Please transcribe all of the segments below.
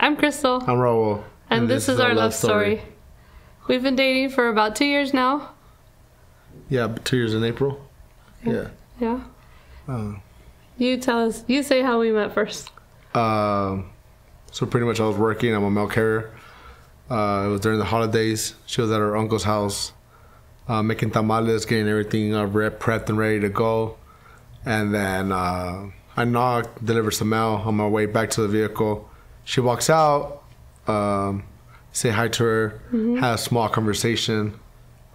I'm Crystal. I'm Raul. And this is our love story. We've been dating for about 2 years now. Yeah, 2 years in April. Yeah. You tell us. You say how we met first. So pretty much I was working. I'm a mail carrier. It was during the holidays. She was at her uncle's house making tamales, getting everything prepped and ready to go. And then I knocked, delivered some mail on my way back to the vehicle. She walks out, say hi to her, had a small conversation.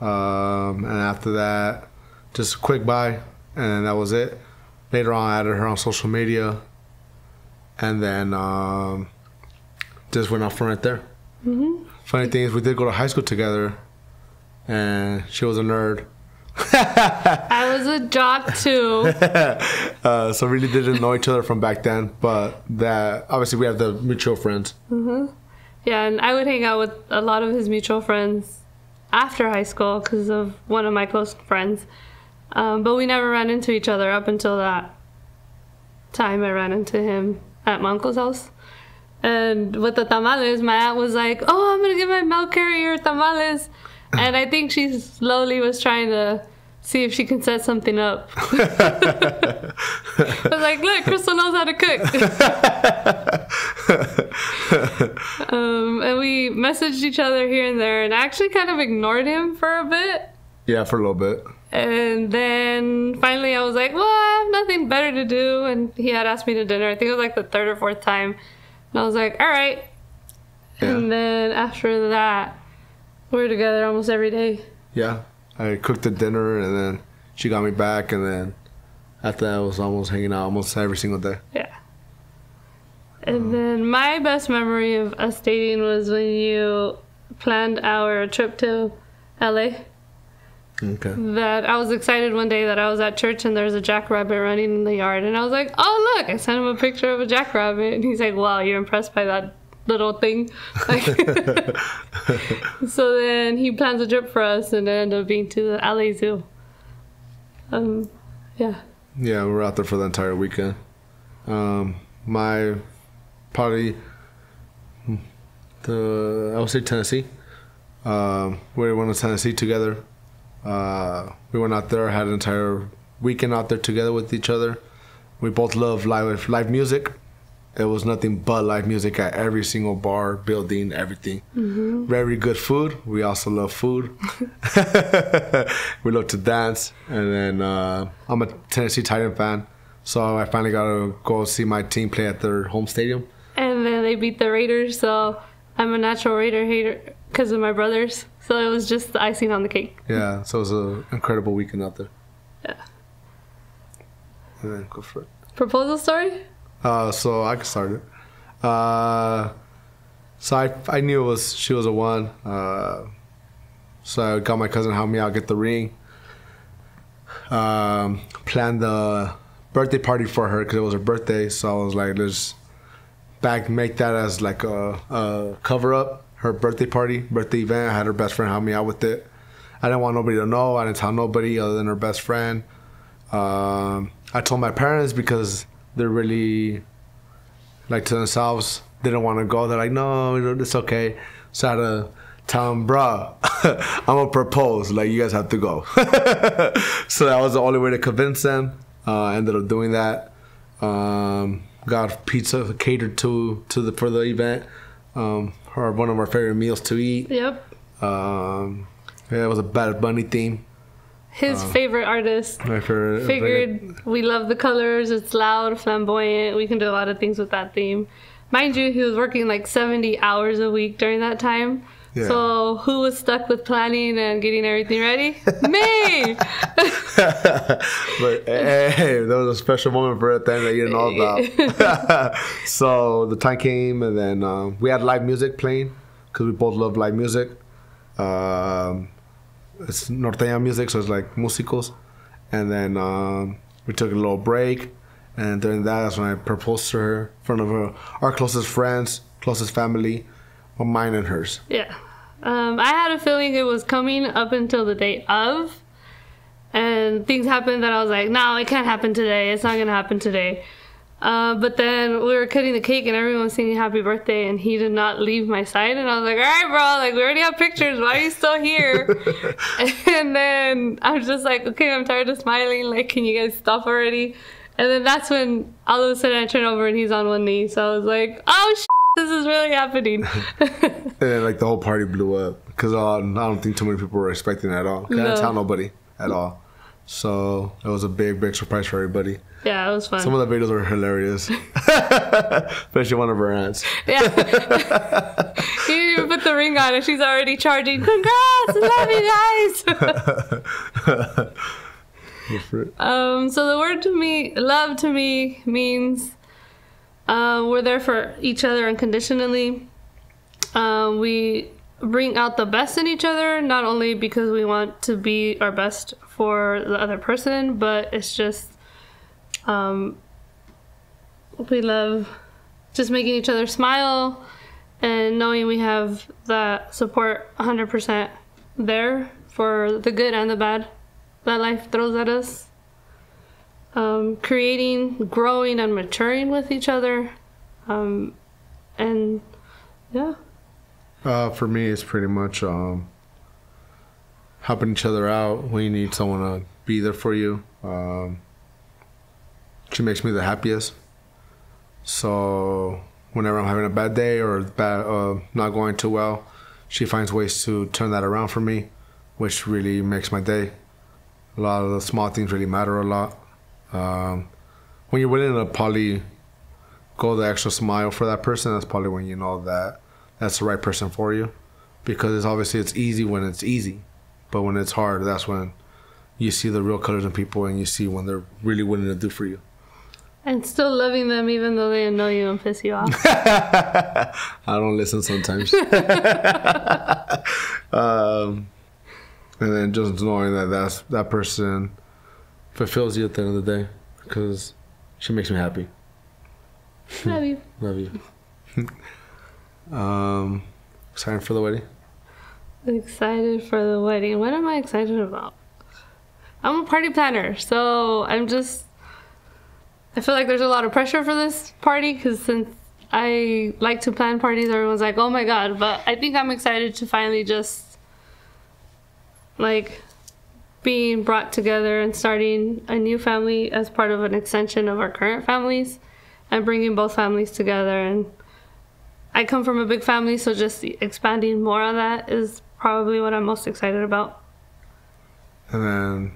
And after that, just a quick bye. And that was it. Later on, I added her on social media. And then just went off from right there. Funny thing is, we did go to high school together. And she was a nerd. I was a jock too. So really didn't know each other from back then. But that obviously we have the mutual friends. Yeah, and I would hang out with a lot of his mutual friends after high school because of one of my close friends. But we never ran into each other up until that time I ran into him at my uncle's house. And with the tamales, my aunt was like, "Oh, I'm gonna give my mail carrier tamales." And I think she slowly was trying to see if she can set something up. I was like, "Look, Crystal knows how to cook." And we messaged each other here and there, and I actually kind of ignored him for a bit. Yeah, for a little bit. And then finally I was like, well, I have nothing better to do. And he had asked me to dinner. I think it was like the third or fourth time. And I was like, all right. Yeah. And then after that, we were together almost every day. Yeah. I cooked the dinner and then she got me back. And then after that, I was almost hanging out almost every single day. Yeah. And then my best memory of us dating was when you planned our trip to LA. Okay. That I was excited one day that I was at church and there was a jackrabbit running in the yard. And I was like, oh, look, I sent him a picture of a jackrabbit. And he's like, wow, you're impressed by that little thing? So then he plans a trip for us and it ended up being to the LA Zoo. Yeah. Yeah, we were out there for the entire weekend. My party, I would say Tennessee. We went to Tennessee together. We went out there, had an entire weekend out there together with each other. We both love live music. It was nothing but live music at every single bar, building, everything. Very good food. We also love food. We love to dance. And then I'm a Tennessee Titan fan, so I finally got to go see my team play at their home stadium. And then they beat the Raiders, so I'm a natural Raider hater because of my brothers. So it was just the icing on the cake. Yeah, so it was an incredible weekend out there. Yeah. And then go for it. Proposal story? So I can start it. So I knew she was a one. So I got my cousin to help me out get the ring. Planned the birthday party for her because it was her birthday. So I was like, let's make that as like a cover up. Her birthday event. I had her best friend help me out with it. I didn't want nobody to know. I didn't tell nobody other than her best friend. I told my parents because they're really like to themselves. They didn't want to go. They're like, no, it's okay. So I had to tell them, bruh, I'm gonna propose. Like, you guys have to go. So that was the only way to convince them. Ended up doing that. Got pizza catered for the event. One of our favorite meals to eat. Yep. Yeah, it was a Bad Bunny theme. His favorite artist. My favorite. Figured we love the colors. It's loud, flamboyant. We can do a lot of things with that theme. Mind you, he was working like 70 hours a week during that time. Yeah. So who was stuck with planning and getting everything ready? Me! But hey, there was a special moment for it then that you didn't know about. So the time came and then we had live music playing because we both love live music. It's norteña music, so it's like musicals. And then we took a little break. And during that's when I proposed to her in front of our closest friends, closest family. Well, mine and hers. Yeah. I had a feeling it was coming up until the day of. And things happened that I was like, no, it can't happen today. It's not going to happen today. But then we were cutting the cake and everyone was singing happy birthday and he did not leave my side. And I was like, all right, bro, like we already have pictures. Why are you still here? And then I was just like, okay, I'm tired of smiling. Like, can you guys stop already? And then that's when all of a sudden I turn over and he's on one knee. So I was like, oh, this is really happening. And then, like, the whole party blew up because I don't think too many people were expecting it at all. I didn't tell nobody at all. So it was a big, big surprise for everybody. Yeah, it was fun. Some of the videos were hilarious. Especially one of her aunts. Yeah. He didn't even put the ring on and she's already charging. Congrats! Love you guys! So the word to me, love to me, means we're there for each other unconditionally. We bring out the best in each other, not only because we want to be our best for the other person, but it's just we love just making each other smile and knowing we have that support 100% there for the good and the bad that life throws at us. Creating, growing, and maturing with each other. And yeah. For me, it's pretty much helping each other out when you need someone to be there for you. She makes me the happiest. So whenever I'm having a bad day or not going too well, she finds ways to turn that around for me, which really makes my day. A lot of the small things really matter a lot. When you're willing to probably go the extra mile for that person, that's probably when you know that that's the right person for you. Because it's easy when it's easy. But when it's hard, that's when you see the real colors in people and you see when they're really willing to do for you. And still loving them even though they annoy you and piss you off. I don't listen sometimes. And then just knowing that that person fulfills you at the end of the day because she makes me happy. Love you. Love you. Excited for the wedding? Excited for the wedding. What am I excited about? I'm a party planner, so I feel like there's a lot of pressure for this party because since I like to plan parties, everyone's like, oh my god. But I think I'm excited to finally just like being brought together and starting a new family as part of an extension of our current families and bringing both families together. And I come from a big family, so just expanding more on that is probably what I'm most excited about. And then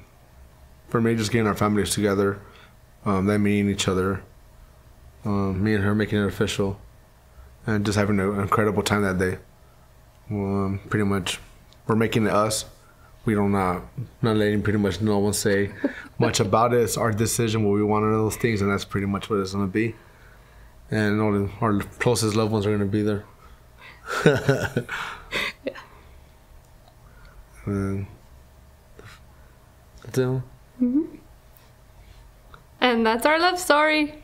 for me, just getting our families together, them meeting each other, me and her making it official, and just having an incredible time that day. Pretty much, we're making it us. We don't not letting pretty much no one say much about it. It's our decision what we want out of those things, and that's pretty much what it's gonna be. And all our closest loved ones are gonna be there. Yeah. And that's it. And that's our love story.